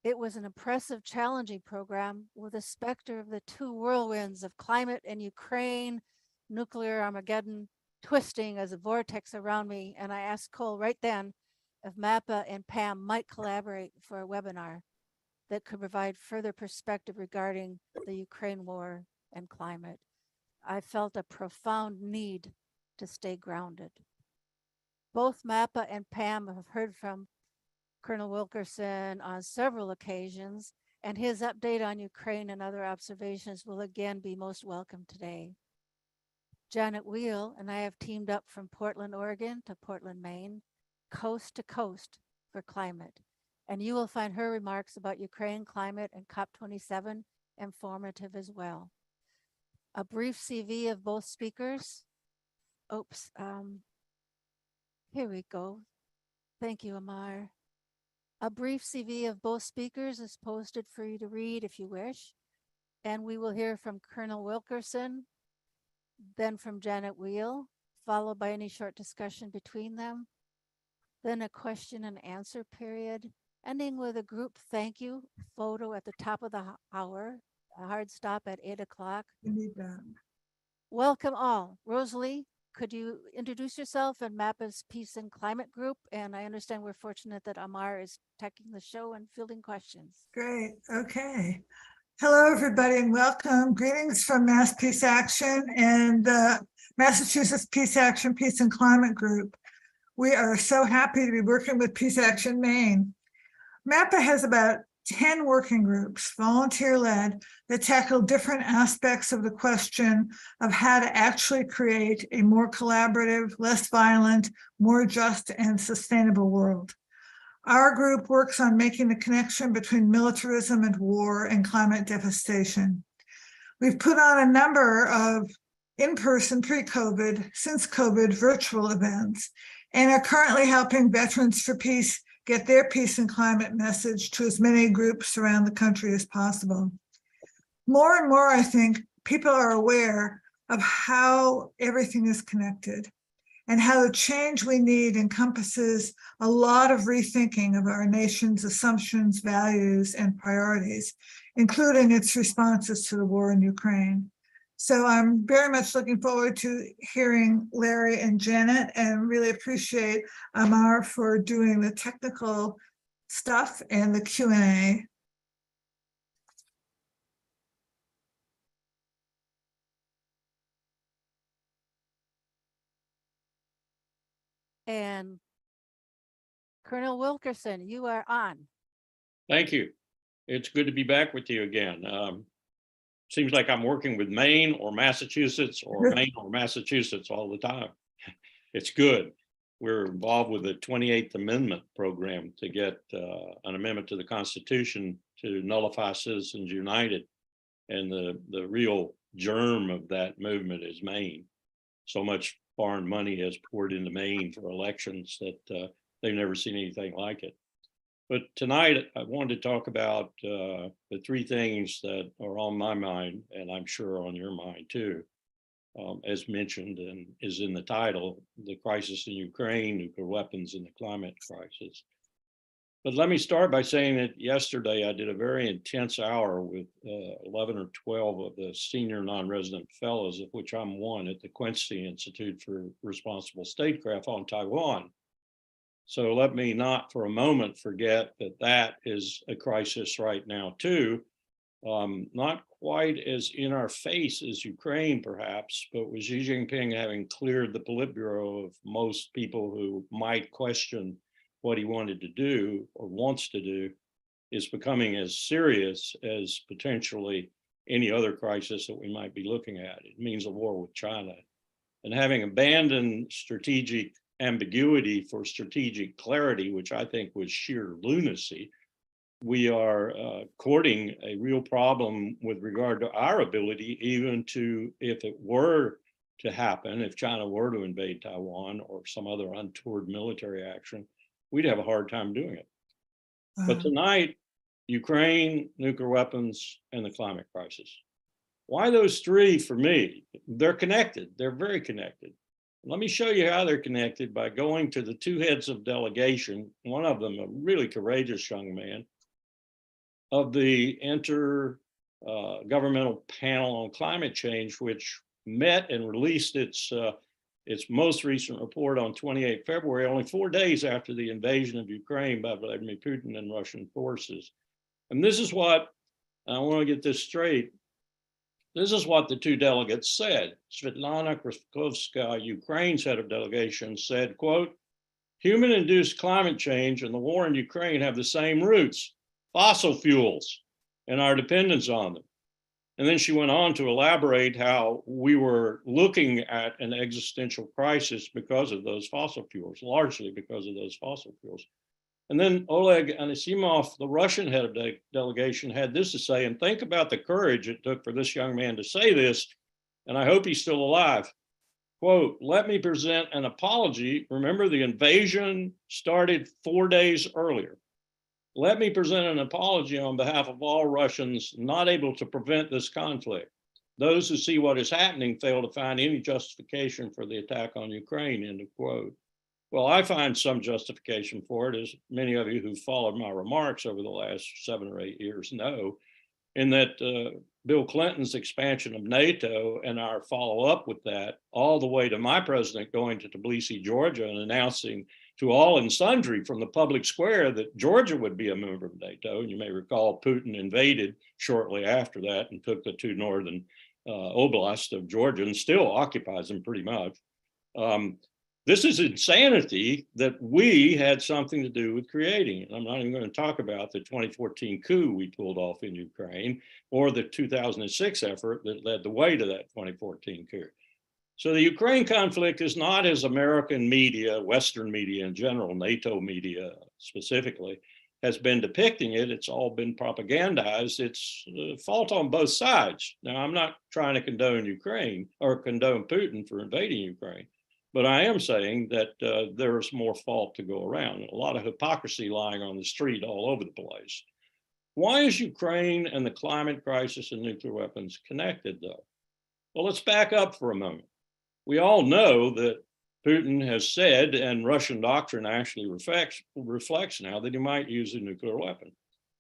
It was an impressive, challenging program with a specter of the two whirlwinds of climate and Ukraine, nuclear Armageddon, twisting as a vortex around me. And I asked Cole right then if Mappa and Pam might collaborate for a webinar that could provide further perspective regarding the Ukraine war and climate. I felt a profound need to stay grounded. Both Mappa and Pam have heard from Colonel Wilkerson on several occasions, and his update on Ukraine and other observations will again be most welcome today. Janet Weil and I have teamed up from Portland, Oregon to Portland, Maine, coast to coast for climate. And you will find her remarks about Ukraine climate and COP27 informative as well. A brief CV of both speakers. Oops, here we go. Thank you, Amar. A brief CV of both speakers is posted for you to read if you wish. And we will hear from Colonel Wilkerson, then from Janet Weil, followed by any short discussion between them. Then a question and answer period, ending with a group thank you photo at the top of the hour, a hard stop at 8 o'clock. We need that. Welcome all. Rosalie, could you introduce yourself and Mappa's Peace and Climate Group? And I understand we're fortunate that Amar is teching the show and fielding questions. Great. Okay. Hello, everybody, and welcome. Greetings from Mass Peace Action and the Massachusetts Peace Action, Peace and Climate Group. We are so happy to be working with Peace Action Maine. MAPPA has about 10 working groups, volunteer-led, that tackle different aspects of the question of how to actually create a more collaborative, less violent, more just and sustainable world. Our group works on making the connection between militarism and war and climate devastation. We've put on a number of in-person, pre-COVID, since COVID, virtual events, and are currently helping Veterans for Peace get their peace and climate message to as many groups around the country as possible. More and more, I think, people are aware of how everything is connected and how the change we need encompasses a lot of rethinking of our nation's assumptions, values, and priorities, including its responses to the war in Ukraine. So I'm very much looking forward to hearing Larry and Janet, and really appreciate Amar for doing the technical stuff and the Q&A. And Colonel Wilkerson, you are on. Thank you. It's good to be back with you again. Seems like I'm working with Maine or Massachusetts or Maine or Massachusetts all the time. It's good. We're involved with the 28th Amendment program to get an amendment to the Constitution to nullify Citizens United. And the real germ of that movement is Maine. So much foreign money has poured into Maine for elections that they've never seen anything like it. But tonight, I wanted to talk about the three things that are on my mind, and I'm sure on your mind too, as mentioned and is in the title, the crisis in Ukraine, nuclear weapons, and the climate crisis. But let me start by saying that yesterday I did a very intense hour with 11 or 12 of the senior non-resident fellows, of which I'm one, at the Quincy Institute for Responsible Statecraft on Taiwan. So let me not for a moment forget that that is a crisis right now too. Not quite as in our face as Ukraine perhaps, but with Xi Jinping having cleared the Politburo of most people who might question what he wanted to do or wants to do, is becoming as serious as potentially any other crisis that we might be looking at. It means a war with China. And having abandoned strategic ambiguity for strategic clarity, which I think was sheer lunacy, we are courting a real problem with regard to our ability, even to, if it were to happen, if China were to invade Taiwan or some other untoward military action, we'd have a hard time doing it. But tonight, Ukraine, nuclear weapons, and the climate crisis. Why those three for me? They're connected. They're very connected. Let me show you how they're connected by going to the two heads of delegation, one of them a really courageous young man, of the Intergovernmental Panel on Climate Change, which met and released its most recent report on 28 February, only 4 days after the invasion of Ukraine by Vladimir Putin and Russian forces. And this is what, I want to get this straight, this is what the two delegates said. Svetlana Kraskovskaya, Ukraine's head of delegation, said, quote, "Human-induced climate change and the war in Ukraine have the same roots, fossil fuels, and our dependence on them." And then she went on to elaborate how we were looking at an existential crisis because of those fossil fuels, largely because of those fossil fuels. And then Oleg Anisimov, the Russian head of delegation, had this to say, and think about the courage it took for this young man to say this, and I hope he's still alive. Quote, "Let me present an apology. Remember, the invasion started 4 days earlier. Let me present an apology on behalf of all Russians not able to prevent this conflict. Those who see what is happening fail to find any justification for the attack on Ukraine," end of quote. Well, I find some justification for it, as many of you who followed my remarks over the last 7 or 8 years know, in that Bill Clinton's expansion of NATO and our follow-up with that, all the way to my president going to Tbilisi, Georgia, and announcing to all and sundry from the public square that Georgia would be a member of NATO. And you may recall Putin invaded shortly after that and took the two northern oblasts of Georgia and still occupies them pretty much. This is insanity that we had something to do with creating. And I'm not even going to talk about the 2014 coup we pulled off in Ukraine or the 2006 effort that led the way to that 2014 coup. So the Ukraine conflict is not, as American media, Western media in general, NATO media specifically, has been depicting it. It's all been propagandized. It's fault on both sides. Now, I'm not trying to condone Ukraine or condone Putin for invading Ukraine. But I am saying that there's more fault to go around, a lot of hypocrisy lying on the street all over the place. Why is Ukraine and the climate crisis and nuclear weapons connected, though? Well, let's back up for a moment. We all know that Putin has said, and Russian doctrine actually reflects now, that he might use a nuclear weapon.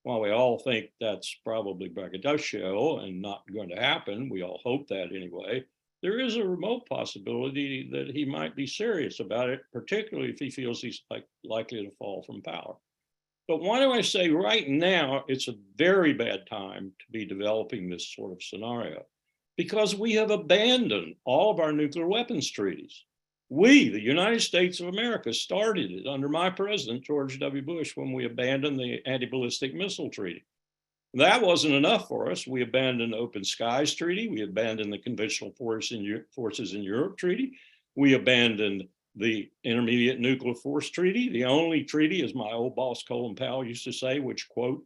While we all think that's probably braggadocio and not going to happen, we all hope that anyway, there is a remote possibility that he might be serious about it, particularly if he feels he's likely to fall from power. But why do I say right now it's a very bad time to be developing this sort of scenario? Because we have abandoned all of our nuclear weapons treaties. We, the United States of America, started it under my president, George W. Bush, when we abandoned the anti-ballistic missile treaty. That wasn't enough for us. We abandoned the Open Skies Treaty. We abandoned the Conventional Forces in Europe Treaty. We abandoned the Intermediate Nuclear Force Treaty, the only treaty, as my old boss Colin Powell used to say, which, quote,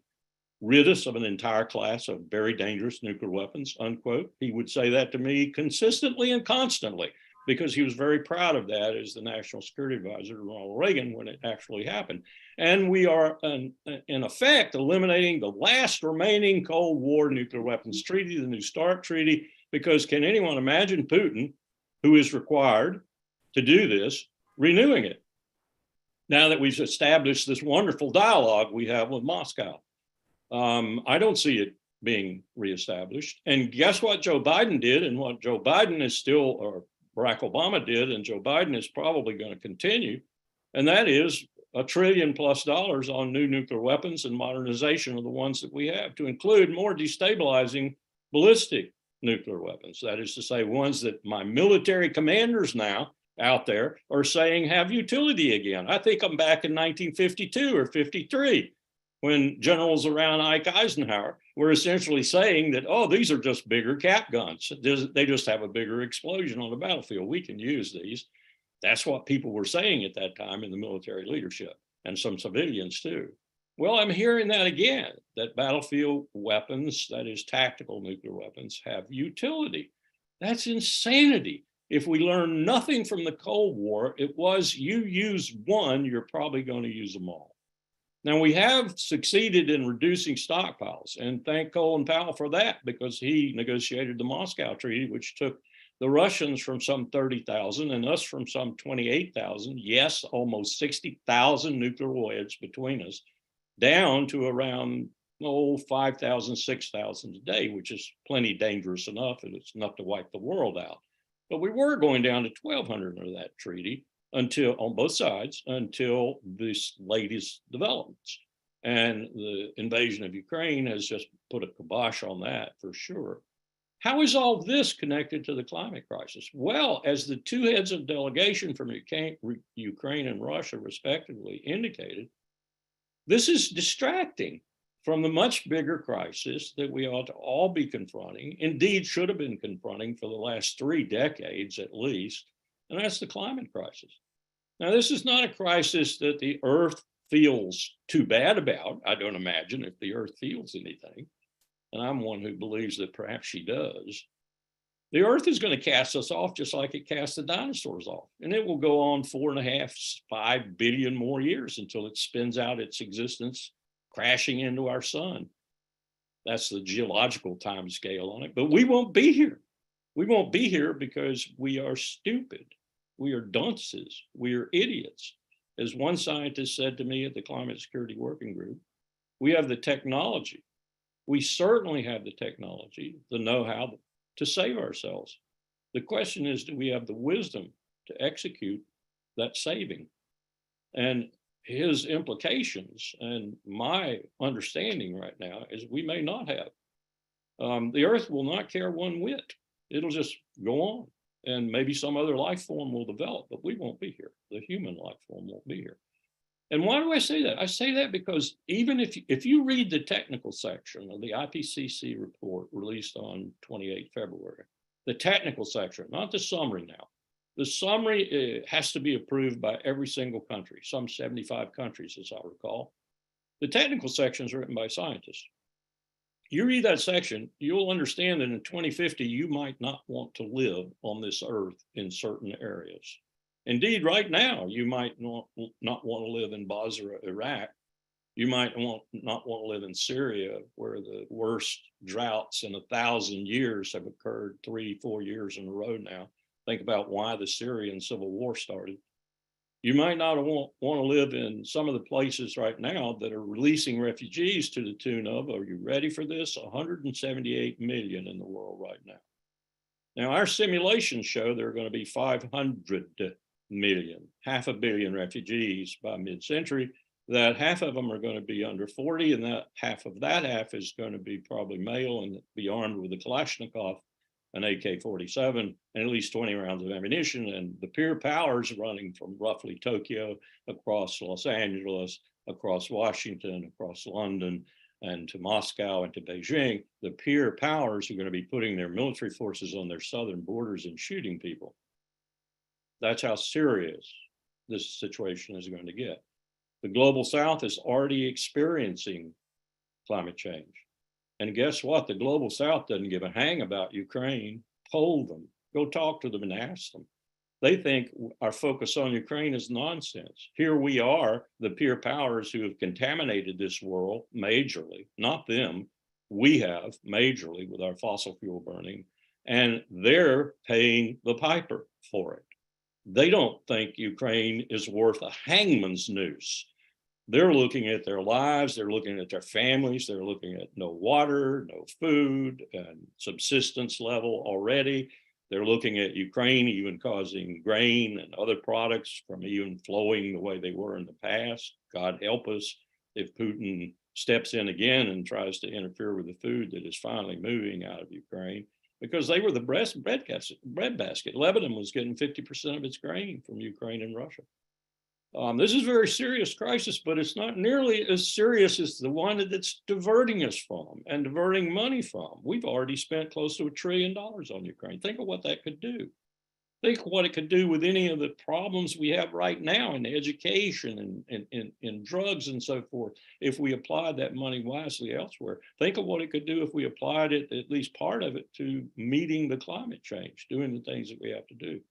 rid us of an entire class of very dangerous nuclear weapons, unquote. He would say that to me consistently and constantly, because he was very proud of that as the National Security Advisor to Ronald Reagan when it actually happened. And we are, in effect, eliminating the last remaining Cold War nuclear weapons treaty, the New START treaty, because can anyone imagine Putin, who is required to do this, renewing it? Now that we've established this wonderful dialogue we have with Moscow. I don't see it being reestablished. And guess what Joe Biden did, and what Joe Biden is still, or Barack Obama did, and Joe Biden is probably going to continue, and that is $1 trillion+ on new nuclear weapons and modernization of the ones that we have, to include more destabilizing ballistic nuclear weapons. That is to say, ones that my military commanders now out there are saying have utility again. I think I'm back in 1952 or 53, when generals around Ike Eisenhower were essentially saying that, oh, these are just bigger cap guns. They just have a bigger explosion on the battlefield. We can use these. That's what people were saying at that time in the military leadership, and some civilians too. Well, I'm hearing that again, that battlefield weapons, that is tactical nuclear weapons, have utility. That's insanity. If we learn nothing from the Cold War, it was you use one, you're probably going to use them all. Now, we have succeeded in reducing stockpiles, and thank Colin Powell for that, because he negotiated the Moscow Treaty, which took the Russians from some 30,000 and us from some 28,000, yes, almost 60,000 nuclear warheads between us, down to around 5,000, 6,000 a day, which is plenty dangerous enough, and it's enough to wipe the world out. But we were going down to 1,200 under that treaty until, on both sides, until this latest developments. And the invasion of Ukraine has just put a kibosh on that for sure. How is all this connected to the climate crisis? Well, as the two heads of delegation from Ukraine and Russia respectively indicated, this is distracting from the much bigger crisis that we ought to all be confronting, indeed should have been confronting for the last 3 decades at least, and that's the climate crisis. Now, this is not a crisis that the Earth feels too bad about. I don't imagine if the Earth feels anything, and I'm one who believes that perhaps she does. The Earth is going to cast us off just like it cast the dinosaurs off, and it will go on 4.5, 5 billion more years until it spins out its existence, crashing into our sun. That's the geological time scale on it, but we won't be here. We won't be here because we are stupid. We are dunces. We are idiots. As one scientist said to me at the Climate Security Working Group, we have the technology. We certainly have the technology, the know-how to save ourselves. The question is, do we have the wisdom to execute that saving? And his implications and my understanding right now is we may not have. The Earth will not care one whit. It'll just go on, and maybe some other life form will develop, but we won't be here. The human life form won't be here. And why do I say that? I say that because even if you read the technical section of the IPCC report released on 28 February, the technical section, not the summary now. The summary has to be approved by every single country, some 75 countries, as I recall. The technical section is written by scientists. You read that section, you'll understand that in 2050, you might not want to live on this earth in certain areas. Indeed, right now, you might not want to live in Basra, Iraq. You might not want to live in Syria, where the worst droughts in 1,000 years have occurred 3-4 years in a row now. Think about why the Syrian civil war started. You might not want to live in some of the places right now that are releasing refugees to the tune of, are you ready for this? 178 million in the world right now. Now, our simulations show there are going to be 500 million, 500 million refugees by mid-century, that half of them are going to be under 40, and that half is going to be probably male and be armed with a Kalashnikov, an AK-47, and at least 20 rounds of ammunition. And the peer powers running from roughly Tokyo, across Los Angeles, across Washington, across London, and to Moscow and to Beijing, the peer powers are going to be putting their military forces on their southern borders and shooting people. That's how serious this situation is going to get. The global south is already experiencing climate change. And guess what? The global south doesn't give a hang about Ukraine. Poll them, go talk to them and ask them. They think our focus on Ukraine is nonsense. Here we are, the peer powers who have contaminated this world majorly, not them. We have majorly with our fossil fuel burning, and they're paying the piper for it. They don't think Ukraine is worth a hangman's noose. They're looking at their lives, they're looking at their families, they're looking at no water, no food, and subsistence level already. They're looking at Ukraine even causing grain and other products from even flowing the way they were in the past. God help us if Putin steps in again and tries to interfere with the food that is finally moving out of Ukraine, because they were the bread basket. Lebanon was getting 50% of its grain from Ukraine and Russia. This is a very serious crisis, but it's not nearly as serious as the one that it's diverting us from and diverting money from. We've already spent close to $1 trillion on Ukraine. Think of what that could do. Think what it could do with any of the problems we have right now in education and in drugs and so forth, if we applied that money wisely elsewhere. Think of what it could do if we applied it, at least part of it, to meeting the climate change, doing the things that we have to do.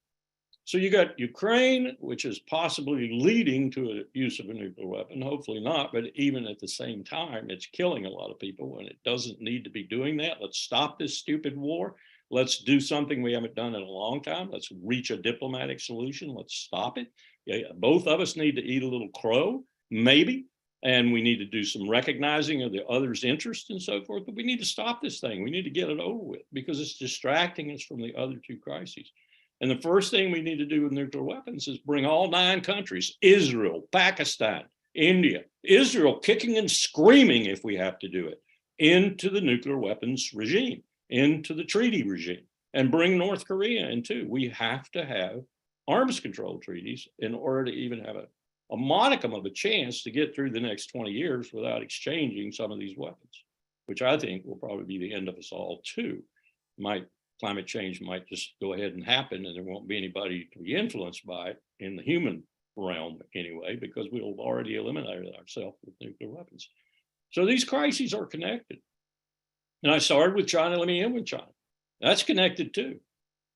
So you got Ukraine, which is possibly leading to a use of a nuclear weapon, hopefully not, but even at the same time, it's killing a lot of people, and it doesn't need to be doing that. Let's stop this stupid war. Let's do something we haven't done in a long time. Let's reach a diplomatic solution. Let's stop it. Yeah, both of us need to eat a little crow, maybe. And we need to do some recognizing of the other's interest and so forth. But we need to stop this thing. We need to get it over with because it's distracting us from the other two crises. And the first thing we need to do with nuclear weapons is bring all 9 countries, Israel, Pakistan, India, Israel kicking and screaming if we have to do it, into the nuclear weapons regime, into the treaty regime, and bring North Korea in too. We have to have arms control treaties in order to even have a modicum of a chance to get through the next 20 years without exchanging some of these weapons, which I think will probably be the end of us all too. Climate change might just go ahead and happen and there won't be anybody to be influenced by it in the human realm anyway, because we'll have already eliminated ourselves with nuclear weapons. So these crises are connected. And I started with China, let me end with China. That's connected too.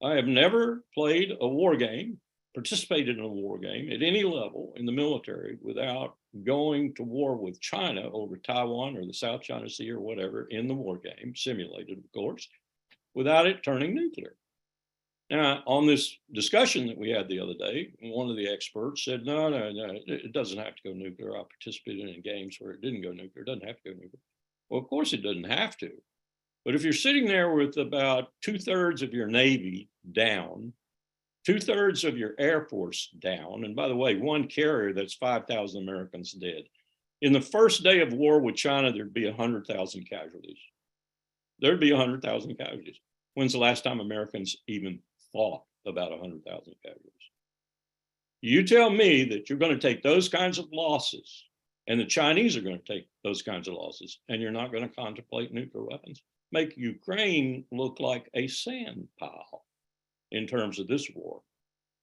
I have never played a war game, participated in a war game at any level in the military without going to war with China over Taiwan or the South China Sea or whatever in the war game, simulated of course, without it turning nuclear. Now, on this discussion that we had the other day, one of the experts said, no, it doesn't have to go nuclear. I participated in games where it didn't go nuclear. It doesn't have to go nuclear. Well, of course it doesn't have to. But if you're sitting there with about 2/3 of your Navy down, 2/3 of your Air Force down, and by the way, one carrier that's 5,000 Americans dead. In the first day of war with China, there'd be 100,000 casualties. There'd be 100,000 casualties. When's the last time Americans even thought about 100,000 casualties? You tell me that you're going to take those kinds of losses, and the Chinese are going to take those kinds of losses, and you're not going to contemplate nuclear weapons. Make Ukraine look like a sand pile in terms of this war.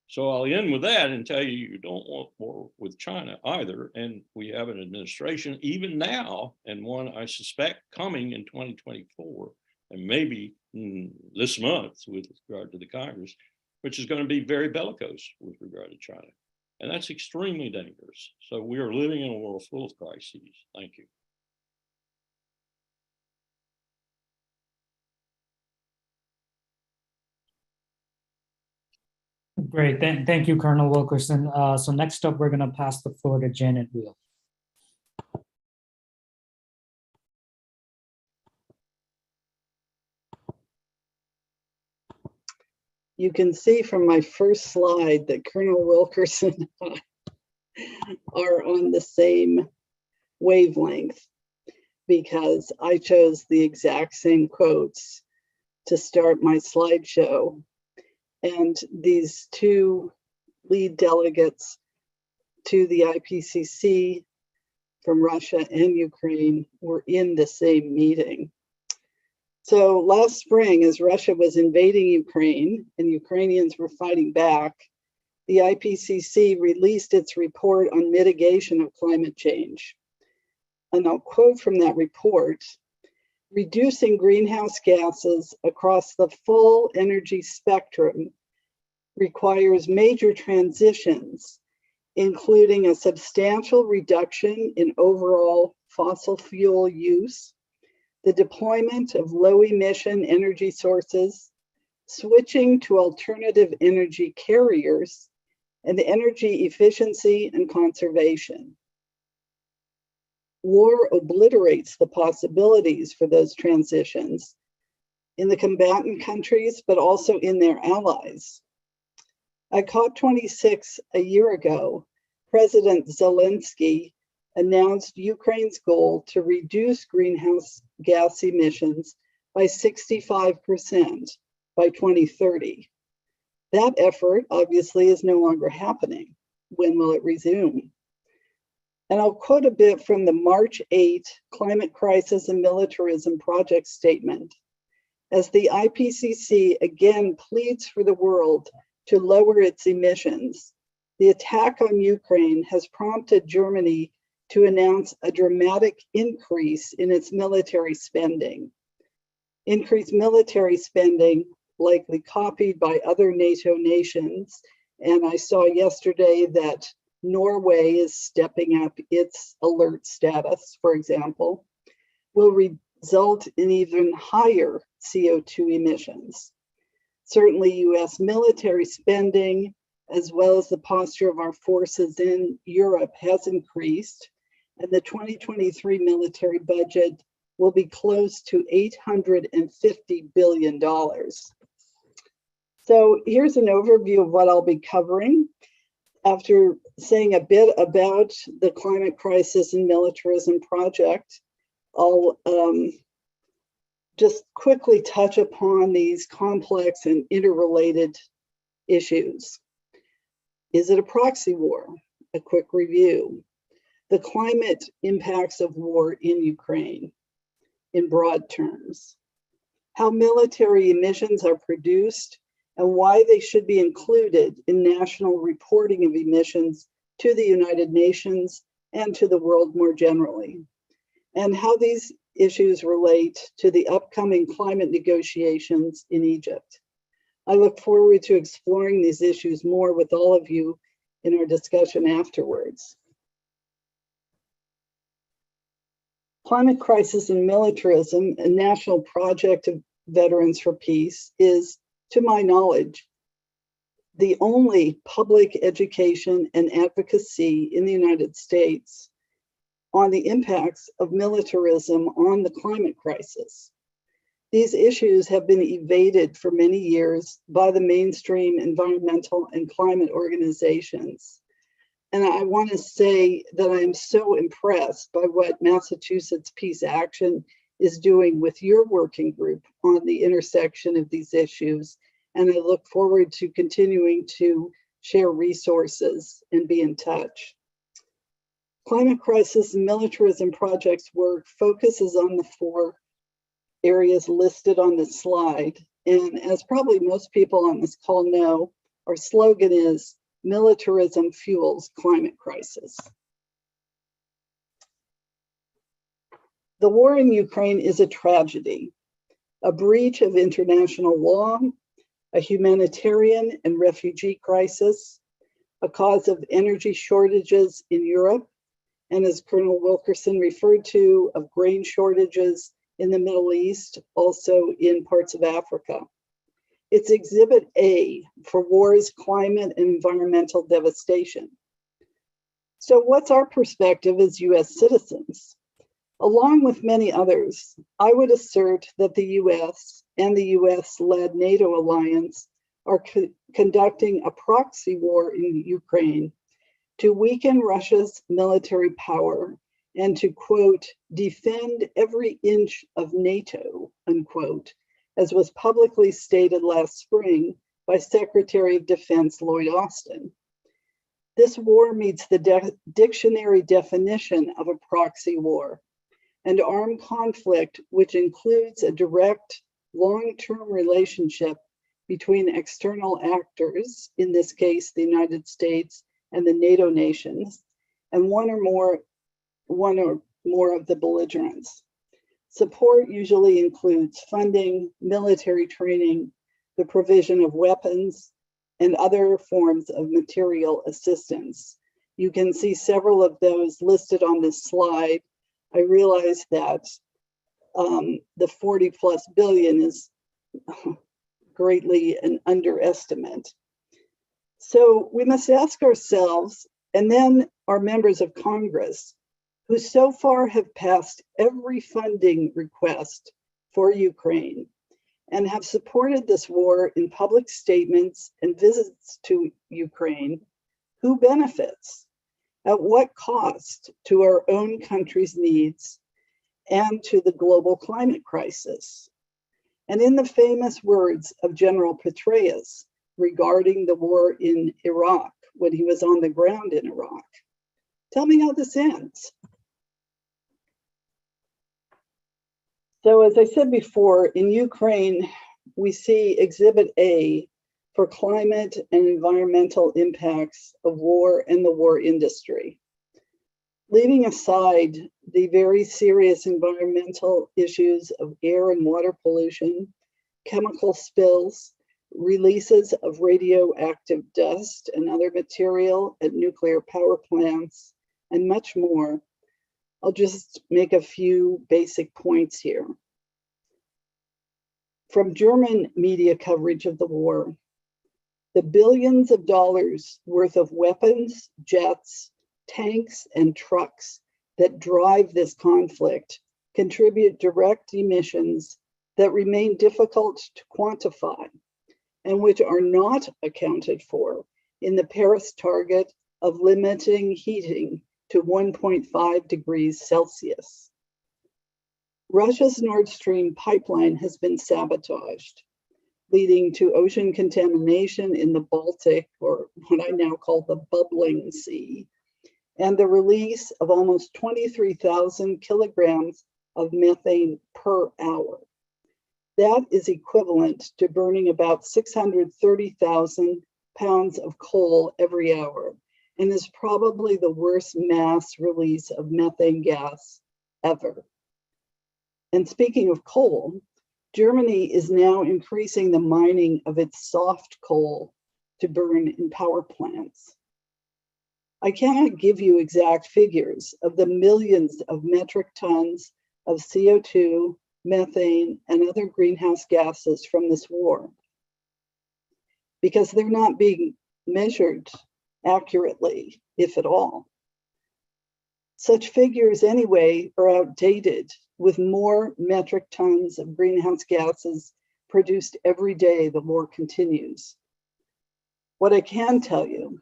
So I'll end with that and tell you don't want war with China either. And we have an administration even now, and one I suspect coming in 2024, and maybe this month with regard to the Congress, which is going to be very bellicose with regard to China. And that's extremely dangerous. So we are living in a world full of crises. Thank you. Great, thank you, Colonel Wilkerson. So next up, we're gonna pass the floor to Janet Weil. You can see from my first slide that Colonel Wilkerson and I are on the same wavelength, because I chose the exact same quotes to start my slideshow. And these two lead delegates to the IPCC from Russia and Ukraine were in the same meeting. So last spring, as Russia was invading Ukraine and Ukrainians were fighting back, the IPCC released its report on mitigation of climate change. And I'll quote from that report: reducing greenhouse gases across the full energy spectrum requires major transitions, including a substantial reduction in overall fossil fuel use, the deployment of low emission energy sources, switching to alternative energy carriers, and energy efficiency and conservation. War obliterates the possibilities for those transitions in the combatant countries, but also in their allies. At COP26 a year ago, President Zelensky announced Ukraine's goal to reduce greenhouse gas emissions by 65% by 2030. That effort obviously is no longer happening. When will it resume? And I'll quote a bit from the March 8 Climate Crisis and Militarism Project Statement. As the IPCC again pleads for the world to lower its emissions, the attack on Ukraine has prompted Germany to announce a dramatic increase in its military spending. Increased military spending, likely copied by other NATO nations. And I saw yesterday that Norway is stepping up its alert status, for example, will result in even higher CO2 emissions. Certainly US military spending, as well as the posture of our forces in Europe, has increased. and the 2023 military budget will be close to $850 billion. So here's an overview of what I'll be covering. After saying a bit about the climate crisis and militarism project, I'll just quickly touch upon these complex and interrelated issues. Is it a proxy war? A quick review. The climate impacts of war in Ukraine in broad terms. How military emissions are produced and why they should be included in national reporting of emissions to the United Nations and to the world more generally. And how these issues relate to the upcoming climate negotiations in Egypt. I look forward to exploring these issues more with all of you in our discussion afterwards. Climate Crisis and Militarism, a national project of Veterans for Peace, is, to my knowledge, the only public education and advocacy in the United States on the impacts of militarism on the climate crisis. These issues have been evaded for many years by the mainstream environmental and climate organizations. And I want to say that I am so impressed by what Massachusetts Peace Action is doing with your working group on the intersection of these issues. And I look forward to continuing to share resources and be in touch. Climate Crisis and Militarism Project's work focuses on the 4 areas listed on this slide. And as probably most people on this call know, our slogan is militarism fuels climate crisis. The war in Ukraine is a tragedy, a breach of international law, a humanitarian and refugee crisis, a cause of energy shortages in Europe, and as Colonel Wilkerson referred to, of grain shortages in the Middle East, also in parts of Africa. It's Exhibit A for war's climate and environmental devastation. So what's our perspective as US citizens? Along with many others, I would assert that the US and the US-led NATO alliance are conducting a proxy war in Ukraine to weaken Russia's military power and to, quote, defend every inch of NATO, unquote, as was publicly stated last spring by Secretary of Defense Lloyd Austin. This war meets the dictionary definition of a proxy war, an armed conflict which includes a direct, long-term relationship between external actors, in this case, the United States and the NATO nations, and one or more of the belligerents. Support usually includes funding, military training, the provision of weapons, and other forms of material assistance. You can see several of those listed on this slide. I realize that the 40+ billion is greatly an underestimate. So we must ask ourselves, and then our members of Congress, who so far have passed every funding request for Ukraine and have supported this war in public statements and visits to Ukraine, who benefits? At what cost to our own country's needs and to the global climate crisis? And in the famous words of General Petraeus regarding the war in Iraq, when he was on the ground in Iraq, tell me how this ends. So as I said before, in Ukraine, we see Exhibit A for climate and environmental impacts of war and the war industry. Leaving aside the very serious environmental issues of air and water pollution, chemical spills, releases of radioactive dust and other material at nuclear power plants, and much more, I'll just make a few basic points here. From German media coverage of the war, the billions of dollars worth of weapons, jets, tanks, and trucks that drive this conflict contribute direct emissions that remain difficult to quantify and which are not accounted for in the Paris target of limiting heating to 1.5 degrees Celsius. Russia's Nord Stream pipeline has been sabotaged, leading to ocean contamination in the Baltic, or what I now call the bubbling sea, and the release of almost 23,000 kilograms of methane per hour. That is equivalent to burning about 630,000 pounds of coal every hour, and is probably the worst mass release of methane gas ever. And speaking of coal, Germany is now increasing the mining of its soft coal to burn in power plants. I cannot give you exact figures of the millions of metric tons of CO2, methane, and other greenhouse gases from this war, because they're not being measured accurately, if at all. Such figures, anyway, are outdated, with more metric tons of greenhouse gases produced every day the war continues. What I can tell you,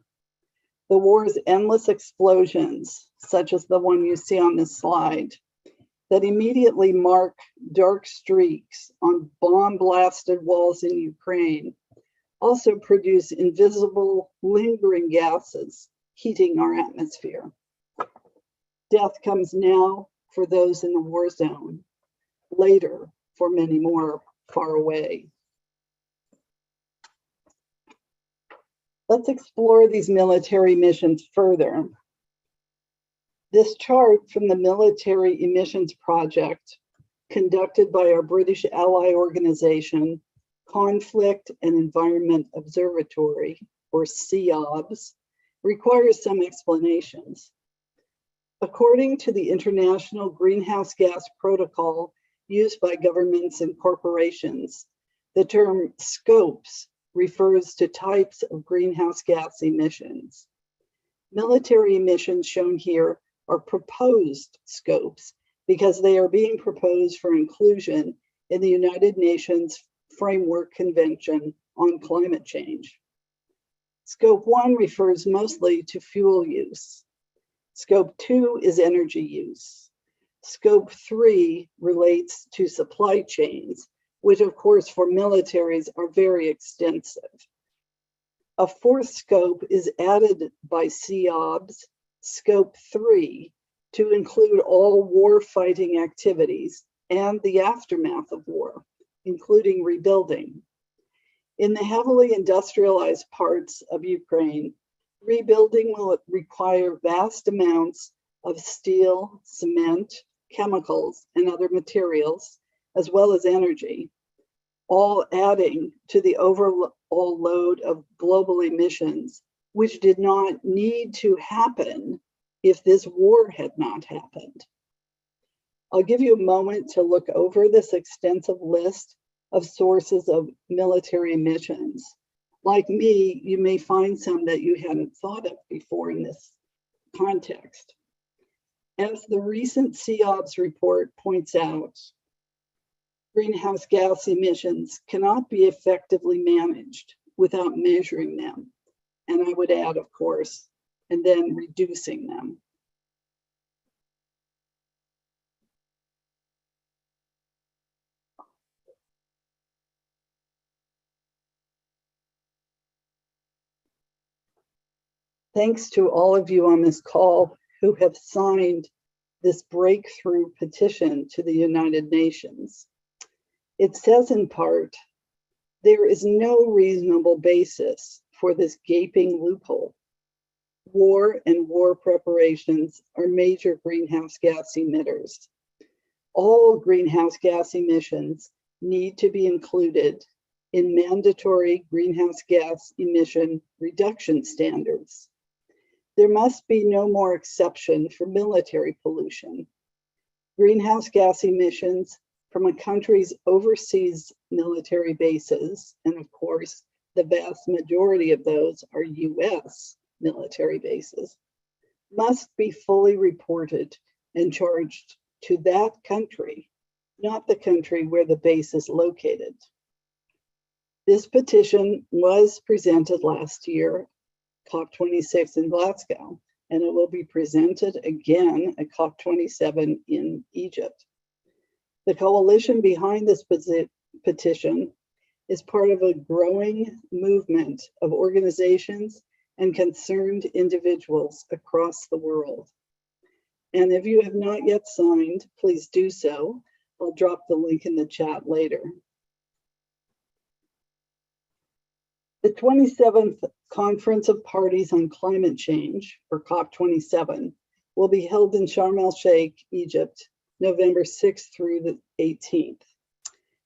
the war's endless explosions, such as the one you see on this slide, that immediately mark dark streaks on bomb-blasted walls in Ukraine, also produce invisible, lingering gases heating our atmosphere. Death comes now for those in the war zone, later for many more far away. Let's explore these military missions further. This chart from the Military Emissions Project, conducted by our British ally organization, Conflict and Environment Observatory, or CEOBS, requires some explanations. According to the International Greenhouse Gas Protocol used by governments and corporations, the term scopes refers to types of greenhouse gas emissions. Military emissions shown here are proposed scopes because they are being proposed for inclusion in the United Nations Framework Convention on Climate Change. Scope 1 refers mostly to fuel use. Scope 2 is energy use. Scope 3 relates to supply chains, which of course for militaries are very extensive. A fourth scope is added by CEOBS, Scope 3, to include all war-fighting activities and the aftermath of war, including rebuilding. In the heavily industrialized parts of Ukraine, rebuilding will require vast amounts of steel, cement, chemicals, and other materials, as well as energy, all adding to the overall load of global emissions, which did not need to happen if this war had not happened. I'll give you a moment to look over this extensive list of sources of military emissions. Like me, you may find some that you hadn't thought of before in this context. As the recent CEOBS report points out, greenhouse gas emissions cannot be effectively managed without measuring them. And I would add, of course, and then reducing them. Thanks to all of you on this call who have signed this breakthrough petition to the United Nations. It says in part, there is no reasonable basis for this gaping loophole. War and war preparations are major greenhouse gas emitters. All greenhouse gas emissions need to be included in mandatory greenhouse gas emission reduction standards. There must be no more exception for military pollution. Greenhouse gas emissions from a country's overseas military bases, and of course, the vast majority of those are US military bases, must be fully reported and charged to that country, not the country where the base is located. This petition was presented last year, COP26 in Glasgow, and it will be presented again at COP27 in Egypt. The coalition behind this petition is part of a growing movement of organizations and concerned individuals across the world. And if you have not yet signed, please do so. I'll drop the link in the chat later. The 27th Conference of Parties on Climate Change, or COP27, will be held in Sharm el-Sheikh, Egypt, November 6th through the 18th.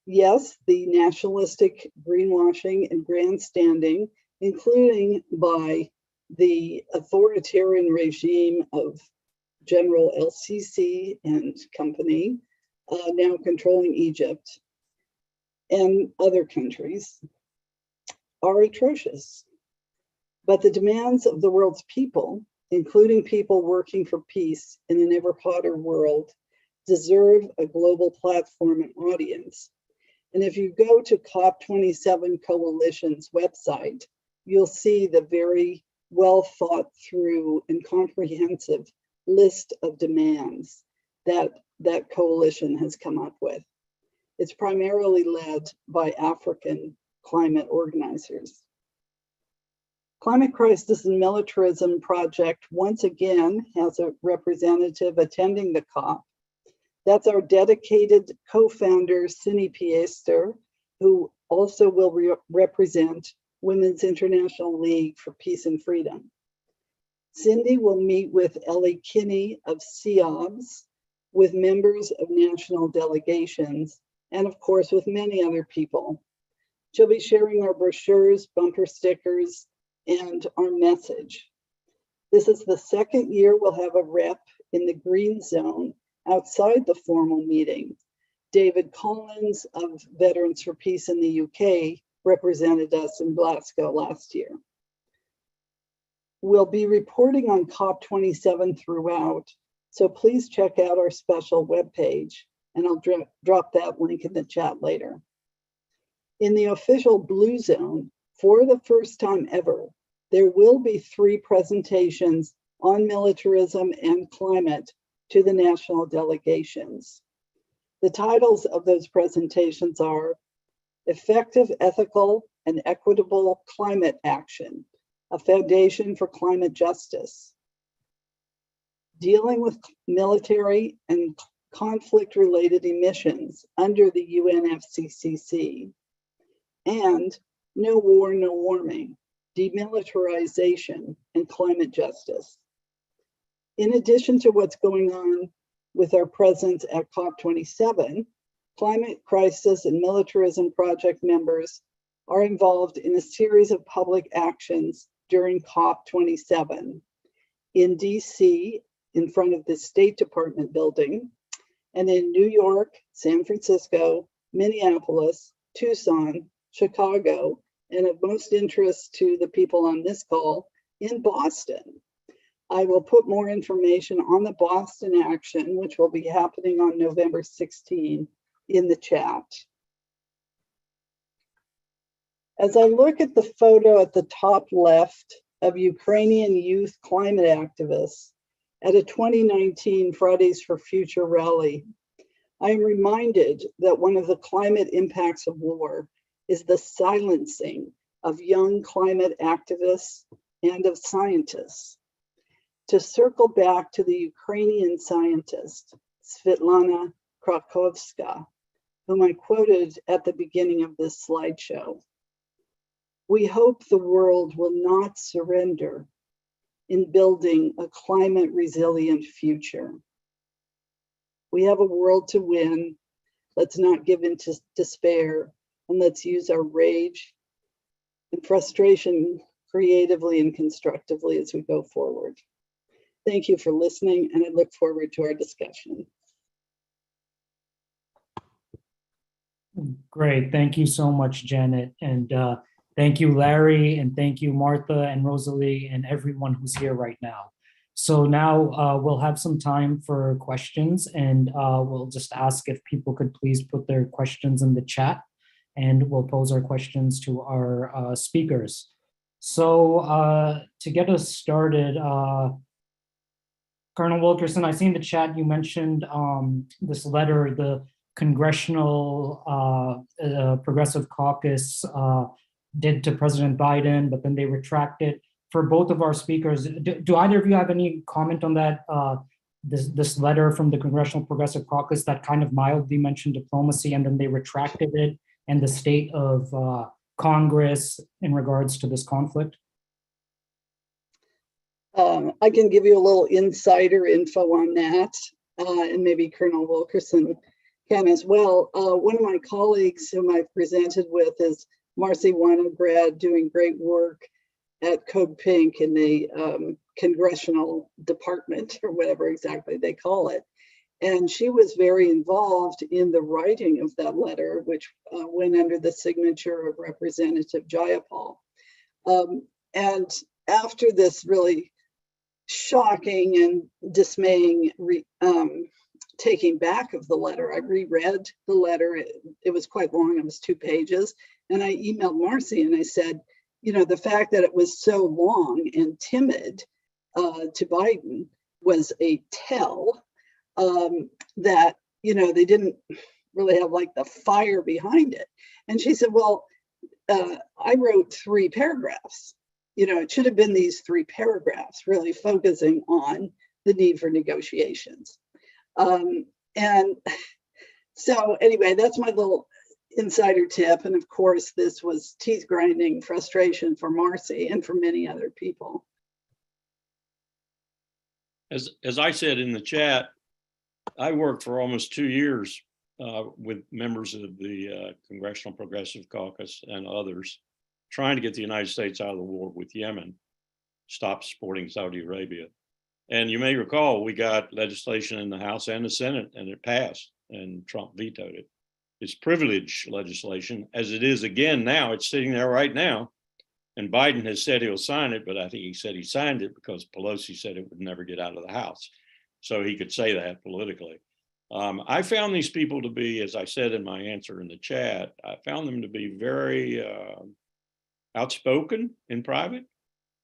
Yes, the nationalistic greenwashing and grandstanding, including by the authoritarian regime of General el-Sisi and company, now controlling Egypt and other countries, are atrocious. But the demands of the world's people, including people working for peace in an ever hotter world, deserve a global platform and audience. And if you go to COP27 Coalition's website, you'll see the very well thought through and comprehensive list of demands that that coalition has come up with. It's primarily led by African climate organizers. Climate Crisis and Militarism Project once again has a representative attending the COP. That's our dedicated co-founder, Cindy Piester, who also will represent Women's International League for Peace and Freedom. Cindy will meet with Ellie Kinney of CEOBS, with members of national delegations, and of course with many other people. She'll be sharing our brochures, bumper stickers, and our message. This is the second year we'll have a rep in the green zone outside the formal meeting. David Collins of Veterans for Peace in the UK represented us in Glasgow last year. We'll be reporting on COP27 throughout, so please check out our special webpage, and I'll drop that link in the chat later. In the official blue zone, for the first time ever, there will be 3 presentations on militarism and climate to the national delegations. The titles of those presentations are Effective, Ethical, and Equitable Climate Action, a Foundation for Climate Justice, Dealing with Military and Conflict-Related Emissions under the UNFCCC, and No War, No Warming, Demilitarization and Climate Justice. In addition to what's going on with our presence at COP27, Climate Crisis and Militarism Project members are involved in a series of public actions during COP27 in DC, in front of the State Department building, and in New York, San Francisco, Minneapolis, Tucson, Chicago, and of most interest to the people on this call, in Boston. I will put more information on the Boston action, which will be happening on November 16, in the chat. As I look at the photo at the top left of Ukrainian youth climate activists at a 2019 Fridays for Future rally, I am reminded that one of the climate impacts of war is the silencing of young climate activists and of scientists. To circle back to the Ukrainian scientist, Svetlana Krakowska, whom I quoted at the beginning of this slideshow, we hope the world will not surrender in building a climate resilient future. We have a world to win. Let's not give in to despair, and let's use our rage and frustration creatively and constructively as we go forward. Thank you for listening, and I look forward to our discussion. Great. Thank you so much, Janet. And thank you, Larry, and thank you, Martha and Rosalie, and everyone who's here right now. So now we'll have some time for questions, and we'll just ask if people could please put their questions in the chat, and we'll pose our questions to our speakers. So to get us started, Colonel Wilkerson, I see in the chat you mentioned this letter the Congressional Progressive Caucus did to President Biden, but then they retracted. For both of our speakers, do either of you have any comment on that? This letter from the Congressional Progressive Caucus that kind of mildly mentioned diplomacy, and then they retracted it, and the state of Congress in regards to this conflict? I can give you a little insider info on that, and maybe Colonel Wilkerson can as well. One of my colleagues whom I've presented with is Marcy Winograd, doing great work at Code Pink in the congressional department, or whatever exactly they call it. And she was very involved in the writing of that letter, which went under the signature of Representative Jayapal. And after this really shocking and dismaying taking back of the letter, I reread the letter. It was quite long, it was 2 pages. And I emailed Marcy and I said, you know, the fact that it was so long and timid to Biden was a tell that, you know, they didn't really have like the fire behind it. And she said, well, I wrote 3 paragraphs. You know, it should have been these 3 paragraphs, really focusing on the need for negotiations. And so anyway, that's my little insider tip. And of course, this was teeth grinding frustration for Marcy and for many other people. As I said in the chat, I worked for almost 2 years with members of the Congressional Progressive Caucus and others, trying to get the United States out of the war with Yemen, stop supporting Saudi Arabia. And you may recall, we got legislation in the House and the Senate, and it passed, and Trump vetoed it. It's privilege legislation, as it is again now. It's sitting there right now. And Biden has said he'll sign it, but I think he said he signed it because Pelosi said it would never get out of the House. So he could say that politically. I found these people to be, as I said in my answer in the chat, I found them to be very outspoken in private.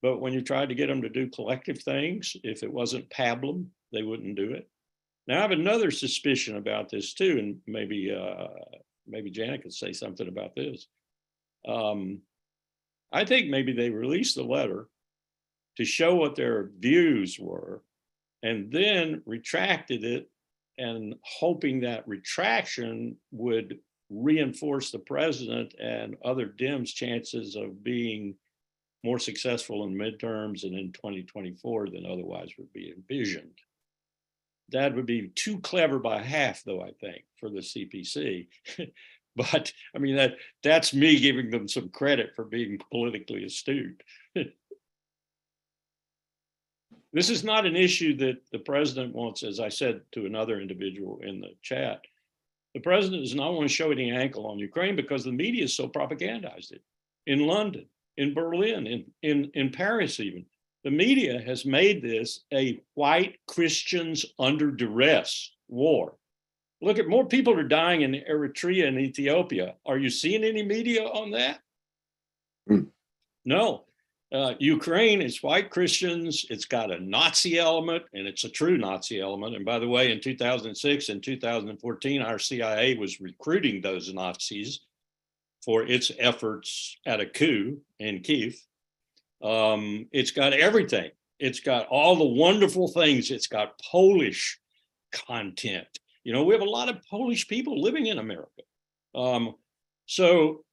But when you tried to get them to do collective things, if it wasn't pablum, they wouldn't do it. Now I have another suspicion about this too, and maybe Janet could say something about this. I think maybe they released the letter to show what their views were, and then retracted it, and hoping that retraction would reinforce the president and other Dems' chances of being more successful in midterms and in 2024 than otherwise would be envisioned. That would be too clever by half, though, I think, for the CPC. But I mean, that's me giving them some credit for being politically astute. This is not an issue that the president wants, as I said to another individual in the chat. The president does not want to show any ankle on Ukraine because the media so propagandized it. In London, in Berlin, in Paris even. The media has made this a white Christians under duress war. Look at more people are dying in Eritrea and Ethiopia. Are you seeing any media on that? No. Ukraine is white Christians. It's got a Nazi element, and it's a true Nazi element. And by the way, in 2006 and 2014, our CIA was recruiting those Nazis for its efforts at a coup in Kyiv. It's got everything. It's got all the wonderful things. It's got Polish content. You know, we have a lot of Polish people living in America. So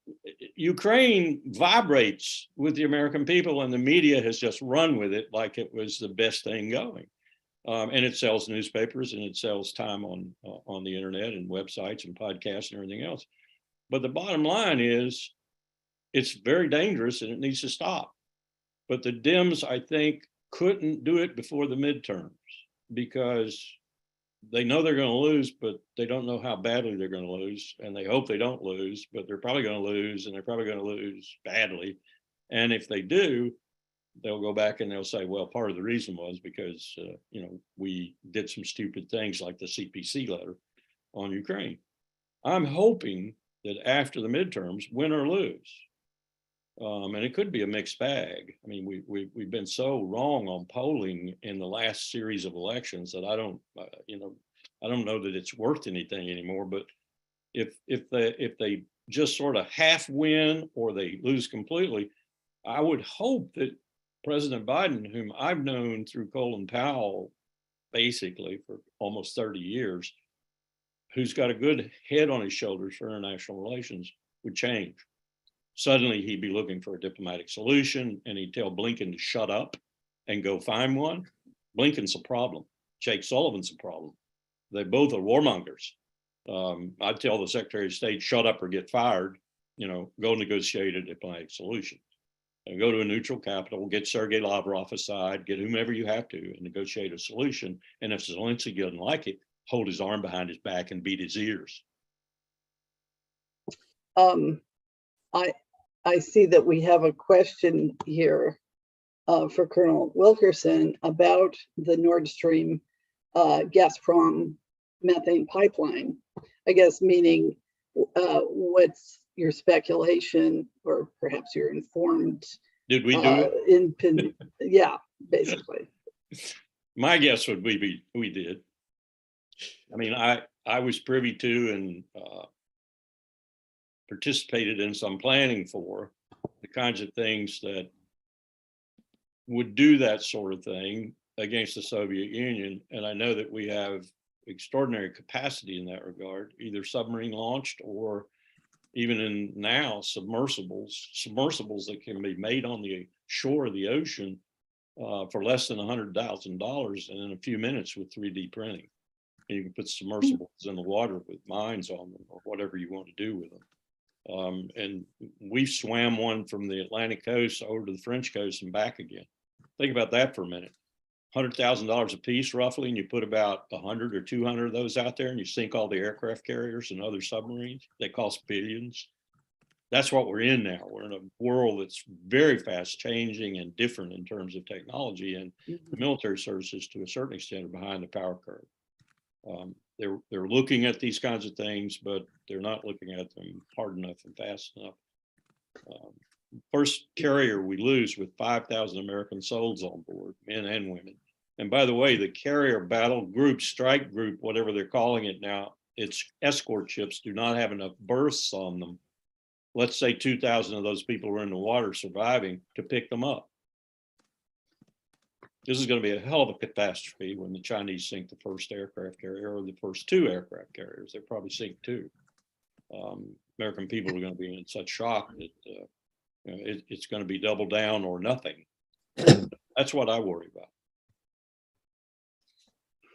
Ukraine vibrates with the American people, and the media has just run with it like it was the best thing going. And it sells newspapers, and it sells time on the internet and websites and podcasts and everything else. But the bottom line is it's very dangerous and it needs to stop. But the Dems, I think, couldn't do it before the midterms because they know they're going to lose, but they don't know how badly they're going to lose. And they hope they don't lose, but they're probably going to lose, and they're probably going to lose badly. And if they do, they'll go back and they'll say, well, part of the reason was because, we did some stupid things like the CPC letter on Ukraine. I'm hoping that after the midterms, win or lose, and it could be a mixed bag. I mean, we've been so wrong on polling in the last series of elections that I don't know that it's worth anything anymore. But if they just sort of half win or they lose completely, I would hope that President Biden, whom I've known through Colin Powell basically for almost 30 years, who's got a good head on his shoulders for international relations, would change. Suddenly he'd be looking for a diplomatic solution and he'd tell Blinken to shut up and go find one. Blinken's a problem. Jake Sullivan's a problem. They both are warmongers. I'd tell the Secretary of State, shut up or get fired, go negotiate a diplomatic solution. And go to a neutral capital, get Sergei Lavrov aside, get whomever you have to and negotiate a solution. And if Zelensky doesn't like it, hold his arm behind his back and beat his ears. I see that we have a question here for Colonel Wilkerson about the Nord Stream Gazprom methane pipeline. I guess meaning what's your speculation, or perhaps you're informed? Did we do it? Yeah, basically. My guess would be we did. I mean, I was privy to and participated in some planning for the kinds of things that would do that sort of thing against the Soviet Union. And I know that we have extraordinary capacity in that regard, either submarine launched or even in now submersibles that can be made on the shore of the ocean for less than $100,000 and in a few minutes with 3D printing. And you can put submersibles in the water with mines on them or whatever you want to do with them. And we swam one from the Atlantic coast over to the French coast and back again. Think about that for a minute. $100,000 a piece roughly, and you put about 100 or 200 of those out there and you sink all the aircraft carriers and other submarines. They cost billions. That's what we're in now. We're in a world that's very fast changing and different in terms of technology, and the military services to a certain extent are behind the power curve. They're looking at these kinds of things, but they're not looking at them hard enough and fast enough. First carrier we lose with 5,000 American souls on board, men and women. And by the way, the carrier battle group, strike group, whatever they're calling it now, its escort ships do not have enough berths on them. Let's say 2,000 of those people were in the water surviving to pick them up. This is going to be a hell of a catastrophe when the Chinese sink the first aircraft carrier or the first two aircraft carriers. They'll probably sink two. American people are going to be in such shock that it's going to be double down or nothing. That's what I worry about.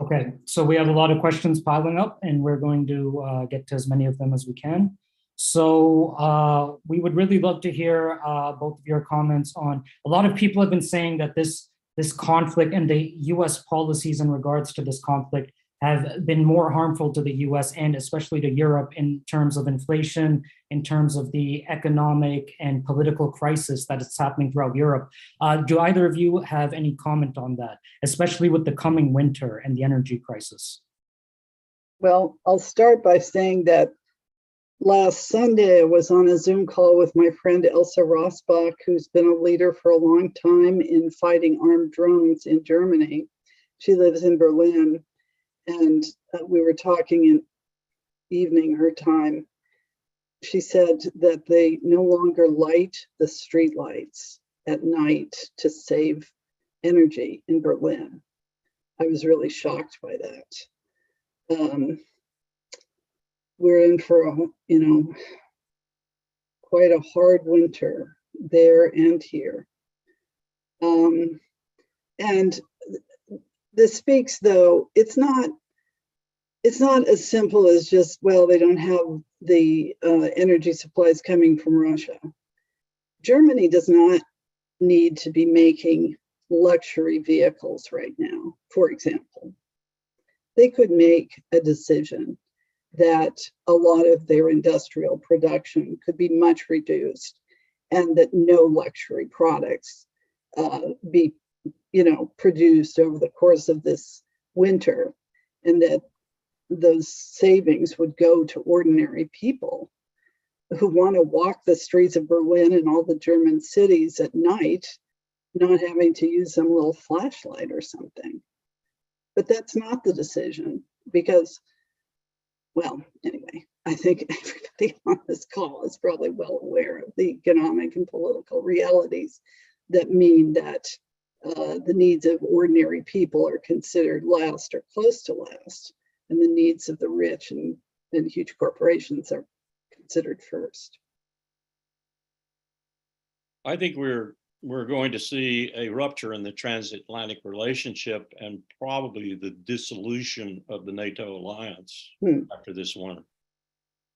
Okay, so we have a lot of questions piling up and we're going to get to as many of them as we can. So we would really love to hear both of your comments on, a lot of people have been saying that this conflict and the US policies in regards to this conflict have been more harmful to the US and especially to Europe in terms of inflation, in terms of the economic and political crisis that is happening throughout Europe. Do either of you have any comment on that, especially with the coming winter and the energy crisis? Well, I'll start by saying that last Sunday I was on a Zoom call with my friend Elsa Rosbach, who's been a leader for a long time in fighting armed drones in Germany. She lives in Berlin. And we were talking in evening her time. She said that they no longer light the street lights at night to save energy in Berlin. I was really shocked by that. We're in for quite a hard winter there and here. And this speaks, though, it's not as simple as just, well, they don't have the energy supplies coming from Russia. Germany does not need to be making luxury vehicles right now, for example. They could make a decision that a lot of their industrial production could be much reduced and that no luxury products be, produced over the course of this winter, and that those savings would go to ordinary people who want to walk the streets of Berlin and all the German cities at night, not having to use some little flashlight or something. But that's not the decision because, well, anyway, I think everybody on this call is probably well aware of the economic and political realities that mean that the needs of ordinary people are considered last or close to last, and the needs of the rich and huge corporations are considered first. I think we're going to see a rupture in the transatlantic relationship and probably the dissolution of the NATO alliance after this winter.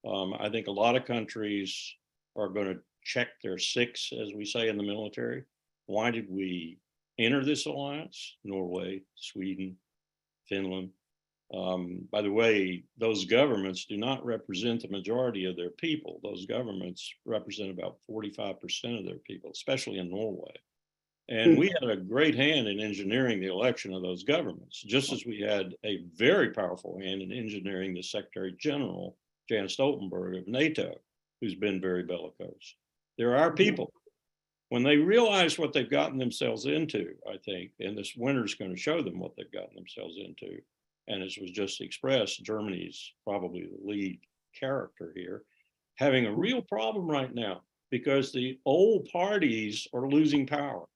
I think a lot of countries are going to check their six, as we say in the military. Why did we enter this alliance? Norway, Sweden, Finland. By the way, those governments do not represent the majority of their people. Those governments represent about 45% of their people, especially in Norway. And we had a great hand in engineering the election of those governments, just as we had a very powerful hand in engineering the Secretary General, Jan Stoltenberg of NATO, who's been very bellicose. They're our people. When they realize what they've gotten themselves into, I think, and this winter's going to show them what they've gotten themselves into, and as was just expressed, Germany's probably the lead character here, having a real problem right now because the old parties are losing power.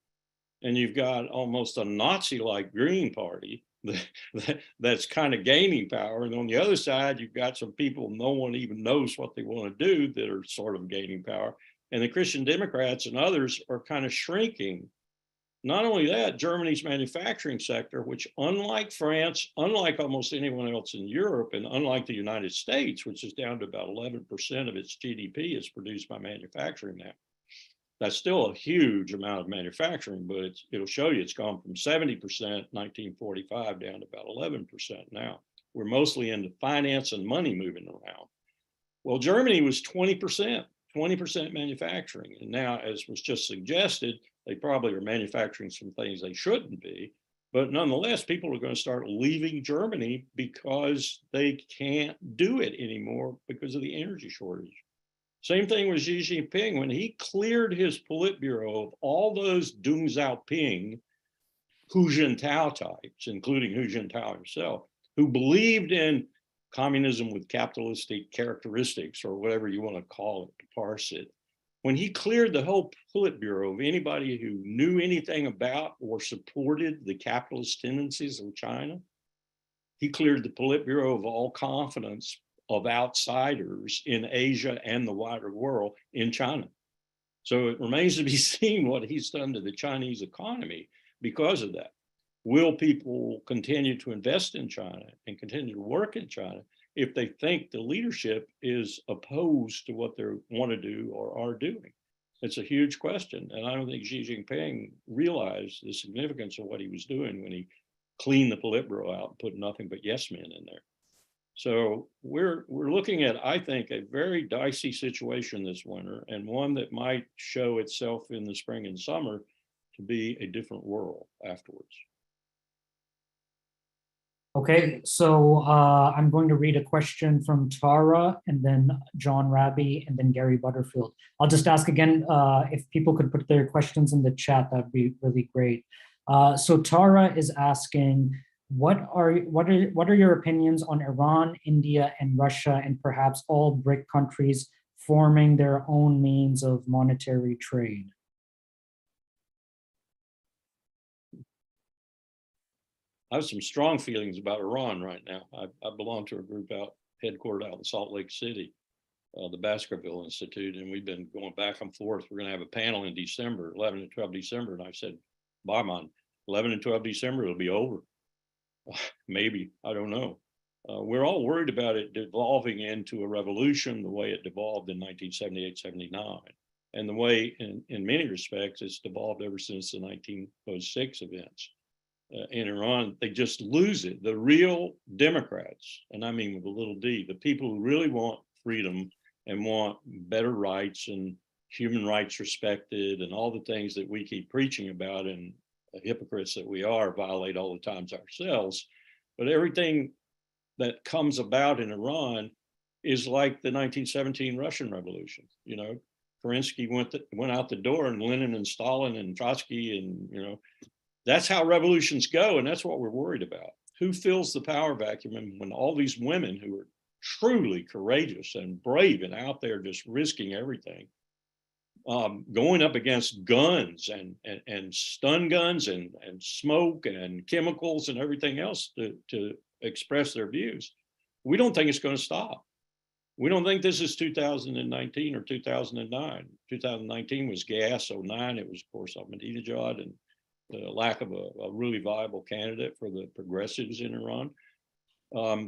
And you've got almost a Nazi-like Green Party that's kind of gaining power. And on the other side, you've got some people no one even knows what they want to do that are sort of gaining power. And the Christian Democrats and others are kind of shrinking. Not only that, Germany's manufacturing sector, which unlike France, unlike almost anyone else in Europe, and unlike the United States, which is down to about 11% of its GDP is produced by manufacturing now. That's still a huge amount of manufacturing, but it'll show you it's gone from 70% 1945 down to about 11% now. We're mostly into finance and money moving around. Well, Germany was 20% manufacturing. And now, as was just suggested, they probably are manufacturing some things they shouldn't be. But nonetheless, people are going to start leaving Germany because they can't do it anymore because of the energy shortage. Same thing with Xi Jinping. When he cleared his Politburo of all those Deng Xiaoping, Hu Jintao types, including Hu Jintao himself, who believed in communism with capitalistic characteristics, or whatever you want to call it, to parse it. When he cleared the whole Politburo of anybody who knew anything about or supported the capitalist tendencies of China, he cleared the Politburo of all confidence of outsiders in Asia and the wider world in China. So it remains to be seen what he's done to the Chinese economy because of that. Will people continue to invest in China and continue to work in China if they think the leadership is opposed to what they want to do or are doing? It's a huge question. And I don't think Xi Jinping realized the significance of what he was doing when he cleaned the Politburo out and put nothing but yes men in there. So we're looking at, I think, a very dicey situation this winter, and one that might show itself in the spring and summer to be a different world afterwards. Okay, so I'm going to read a question from Tara, and then John Raby, and then Gary Butterfield. I'll just ask again, if people could put their questions in the chat, that'd be really great. So Tara is asking, what are your opinions on Iran, India, and Russia, and perhaps all BRIC countries forming their own means of monetary trade? I have some strong feelings about Iran right now. I belong to a group headquartered out in Salt Lake City, the Baskerville Institute, and we've been going back and forth. We're going to have a panel in December, 11 and 12 December, and I said, Barman, 11 and 12 December, it'll be over. Maybe, I don't know. We're all worried about it devolving into a revolution the way it devolved in 1978, 79. And the way, in many respects, it's devolved ever since the 1906 events. In Iran, they just lose it. The real Democrats, and I mean with a little d, the people who really want freedom and want better rights and human rights respected, and all the things that we keep preaching about, and hypocrites that we are, violate all the times ourselves. But everything that comes about in Iran is like the 1917 Russian Revolution. You know, Kerensky went out the door, and Lenin and Stalin and Trotsky, and you know, that's how revolutions go, and that's what we're worried about. Who fills the power vacuum? And when all these women who are truly courageous and brave and out there just risking everything, going up against guns and stun guns and smoke and chemicals and everything else to express their views, we don't think it's going to stop. We don't think this is 2019 or 2009. 2019 was gas. 09, it was, of course, Ahmadinejad and the lack of a really viable candidate for the progressives in Iran.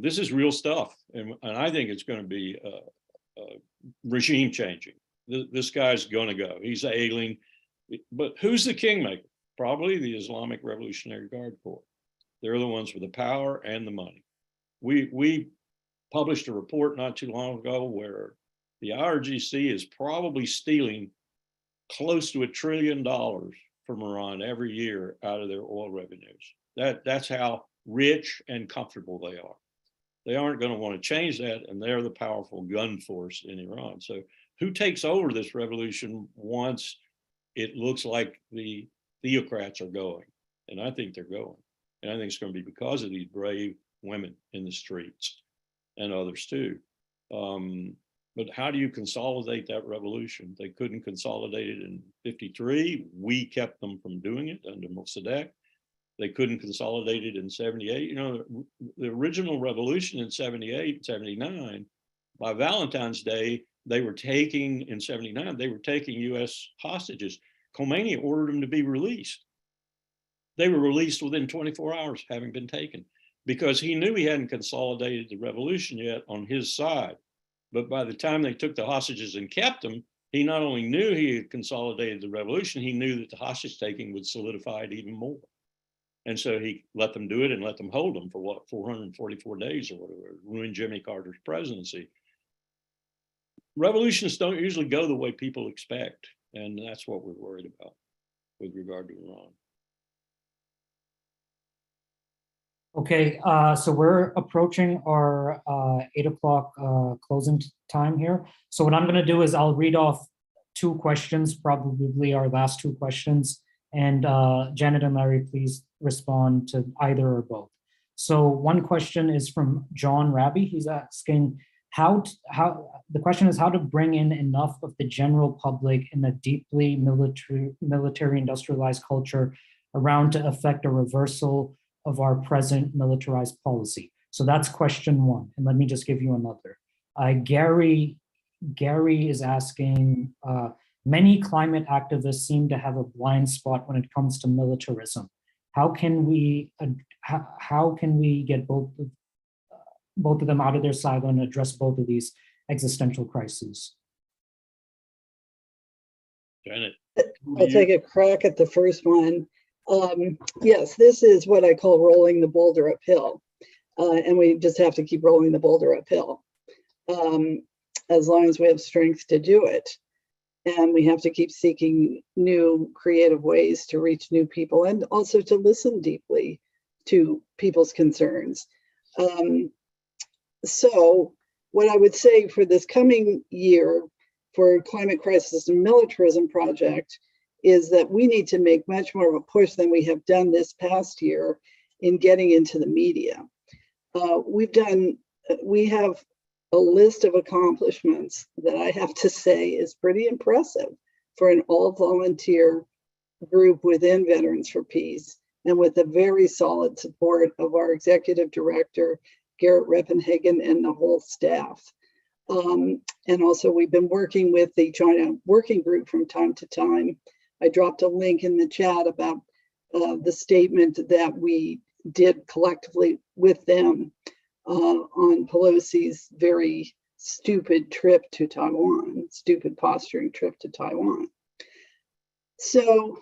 This is real stuff. And I think it's going to be regime changing. This guy's going to go. He's ailing. But who's the kingmaker? Probably the Islamic Revolutionary Guard Corps. They're the ones with the power and the money. We published a report not too long ago where the IRGC is probably stealing close to $1 trillion from Iran every year out of their oil revenues. That's how rich and comfortable they are. They aren't going to want to change that, and they're the powerful gun force in Iran. So who takes over this revolution once it looks like the theocrats are going? And I think they're going. And I think it's going to be because of these brave women in the streets and others too. But how do you consolidate that revolution? They couldn't consolidate it in 53. We kept them from doing it under Mossadegh. They couldn't consolidate it in 78. You know, the original revolution in 78, 79, by Valentine's Day, they were taking, in 79, they were taking US hostages. Khomeini ordered them to be released. They were released within 24 hours, having been taken, because he knew he hadn't consolidated the revolution yet on his side. But by the time they took the hostages and kept them, he not only knew he had consolidated the revolution, he knew that the hostage taking would solidify it even more. And so he let them do it and let them hold them for what, 444 days or whatever, ruined Jimmy Carter's presidency. Revolutions don't usually go the way people expect. And that's what we're worried about with regard to Iran. Okay, so we're approaching our 8 o'clock closing time here. So what I'm going to do is I'll read off 2 questions, probably our last 2 questions. And Janet and Larry, please respond to either or both. So one question is from John Raby. He's asking the question is how to bring in enough of the general public in a deeply military industrialized culture around to affect a reversal of our present militarized policy. So that's question 1. And let me just give you another. Gary is asking, many climate activists seem to have a blind spot when it comes to militarism. How can we get both of them out of their silo and address both of these existential crises? Janet. I'll take a crack at the first one. Yes, this is what I call rolling the boulder uphill. And we just have to keep rolling the boulder uphill as long as we have strength to do it. And we have to keep seeking new creative ways to reach new people and also to listen deeply to people's concerns. So what I would say for this coming year for Climate Crisis and Militarism Project is that we need to make much more of a push than we have done this past year in getting into the media. We have a list of accomplishments that I have to say is pretty impressive for an all-volunteer group within Veterans for Peace, and with the very solid support of our executive director, Garrett Reppenhagen, and the whole staff. And also we've been working with the China Working Group from time to time. I dropped a link in the chat about the statement that we did collectively with them on Pelosi's very stupid trip to Taiwan, stupid posturing trip to Taiwan. So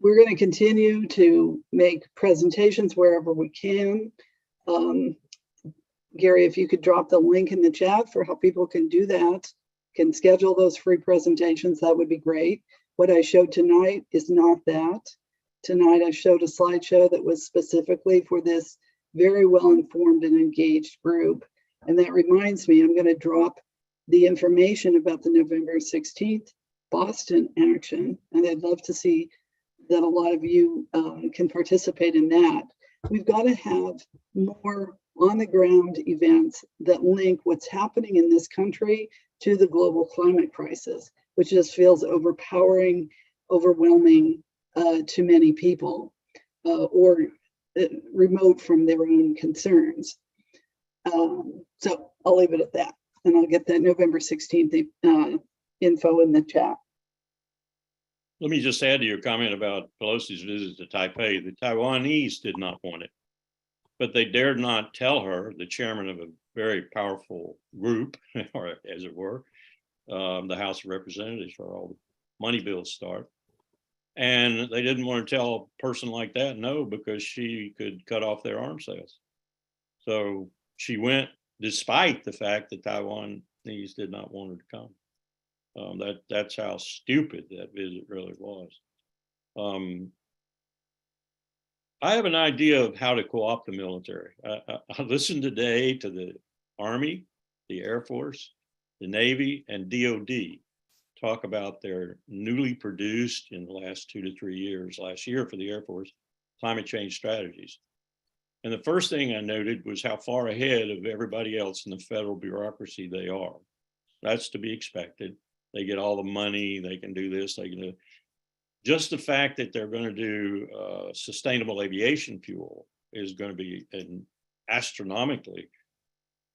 we're going to continue to make presentations wherever we can. Gary, if you could drop the link in the chat for how people can do that, can schedule those free presentations, that would be great. What I showed tonight is not that. Tonight I showed a slideshow that was specifically for this very well-informed and engaged group. And that reminds me, I'm going to drop the information about the November 16th Boston action, and I'd love to see that a lot of you can participate in that. We've got to have more on-the-ground events that link what's happening in this country to the global climate crisis, which just feels overpowering, overwhelming to many people, or remote from their own concerns. So I'll leave it at that, and I'll get that November 16th info in the chat. Let me just add to your comment about Pelosi's visit to Taipei. The Taiwanese did not want it, but they dared not tell her, the chairman of a very powerful group, or as it were, the House of Representatives, where all the money bills start. And they didn't want to tell a person like that no, because she could cut off their arms sales. So she went despite the fact that Taiwanese did not want her to come. That's how stupid that visit really was. I have an idea of how to co-opt the military. I listened today to the Army, the Air Force, the Navy, and DOD talk about their newly produced in the last 2 to 3 years, last year for the Air Force, climate change strategies. And the first thing I noted was how far ahead of everybody else in the federal bureaucracy they are. That's to be expected. They get all the money, they can do this, they can do. Just the fact that they're going to do sustainable aviation fuel is going to be an astronomically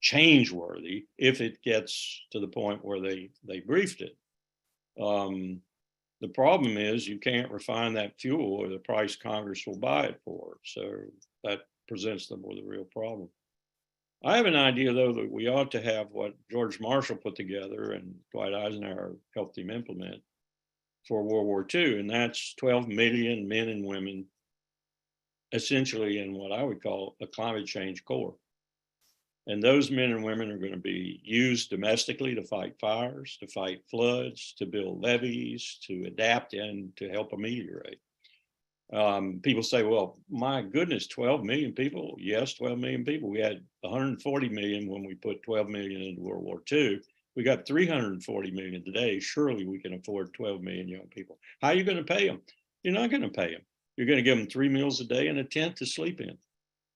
change-worthy if it gets to the point where they briefed it. The problem is you can't refine that fuel or the price Congress will buy it for. So that presents them with a real problem. I have an idea, though, that we ought to have what George Marshall put together and Dwight Eisenhower helped him implement for World War II, and that's 12 million men and women essentially in what I would call a climate change corps. And those men and women are going to be used domestically to fight fires, to fight floods, to build levees, to adapt and to help ameliorate. People say, well, my goodness, 12 million people. Yes, 12 million people. We had 140 million when we put 12 million into World War II. We got 340 million today. Surely we can afford 12 million young people. How are you going to pay them? You're not going to pay them. You're going to give them 3 meals a day and a tent to sleep in.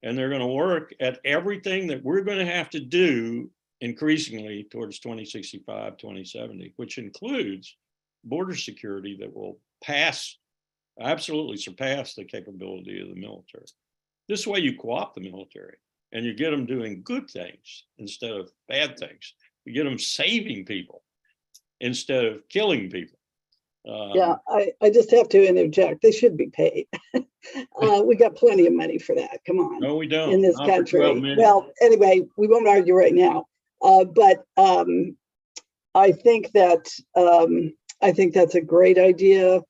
And they're going to work at everything that we're going to have to do increasingly towards 2065, 2070, which includes border security that will absolutely surpass the capability of the military. This way you co-opt the military and you get them doing good things instead of bad things. You get them saving people instead of killing people. Yeah, I just have to interject. They should be paid. We got plenty of money for that. Come on. No, we don't. In this Not for country. 12 million. Well, anyway, we won't argue right now. But I think that's a great idea.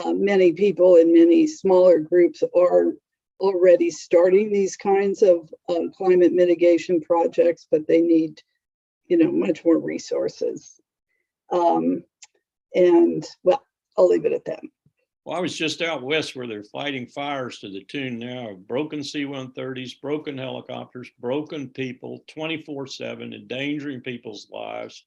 Many people in many smaller groups are already starting these kinds of climate mitigation projects, but they need, much more resources. And well, I'll leave it at that. Well, I was just out west where they're fighting fires to the tune now of broken C-130s, broken helicopters, broken people 24/7, endangering people's lives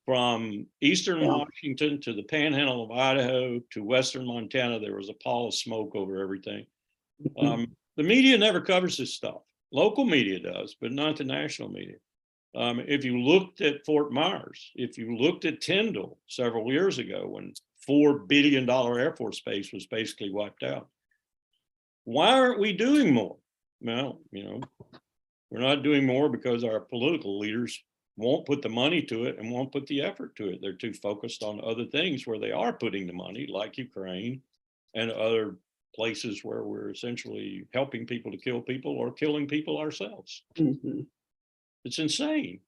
from eastern Washington to the panhandle of Idaho to western Montana. There was a pall of smoke over everything. The media never covers this stuff. Local media does, but not the national media. If you looked at Fort Myers, if you looked at Tyndall several years ago when $4 billion Air Force Base was basically wiped out, why aren't we doing more? Well, we're not doing more because our political leaders won't put the money to it and won't put the effort to it. They're too focused on other things where they are putting the money, like Ukraine and other places where we're essentially helping people to kill people or killing people ourselves. Mm-hmm. It's insane.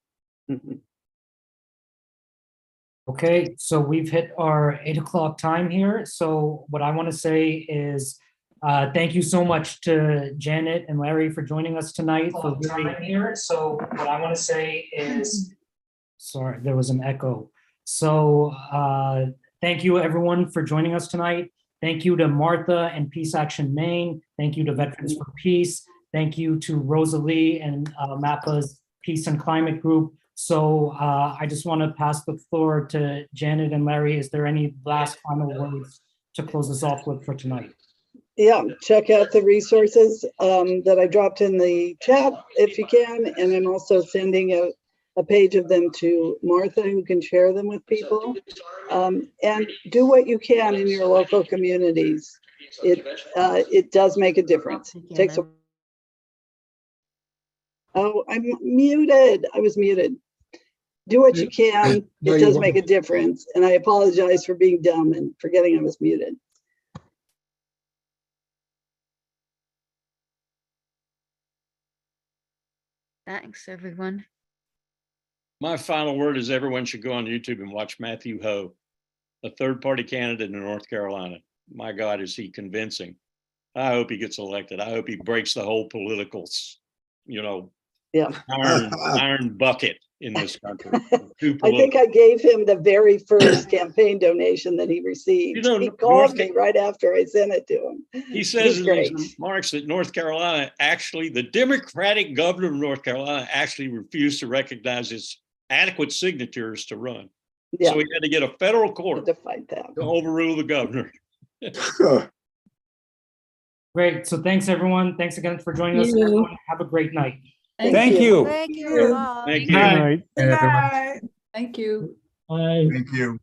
Mm-hmm. Okay, so we've hit our 8 o'clock time here. So what I want to say is thank you so much to Janet and Larry for joining us tonight. For time here. So what I want to say is, sorry, there was an echo. So thank you everyone for joining us tonight. Thank you to Martha and Peace Action Maine. Thank you to Veterans for Peace. Thank you to Rosalie and MAPPA's Peace and Climate Group. So I just want to pass the floor to Janet and Larry. Is there any last final words to close us off with for tonight? Yeah, check out the resources that I dropped in the chat if you can. And I'm also sending a page of them to Martha, who can share them with people. And do what you can in your local communities. It does make a difference. Takes a Oh, I'm muted. I was muted. Do what you can. No, It you does make a weren't. difference. And I apologize for being dumb and forgetting I was muted. Thanks, everyone. My final word is everyone should go on YouTube and watch Matthew Ho, a third-party candidate in North Carolina. My God, is he convincing. I hope he gets elected. I hope he breaks the whole political, Yeah. iron bucket in this country. I think I gave him the very first campaign donation that he received. You know, He called North me right after I sent it to him. He says He's in great. his remarks that North Carolina actually, the Democratic governor of North Carolina actually refused to recognize his adequate signatures to run. Yeah, So he had to get a federal court to fight that. to overrule the governor. Great. So thanks everyone. Thanks again for joining us. You. Everyone, have a great night. Thank you. Thank you all. Thank Good you. night, Good everyone. night. Thank you. Bye. Thank you.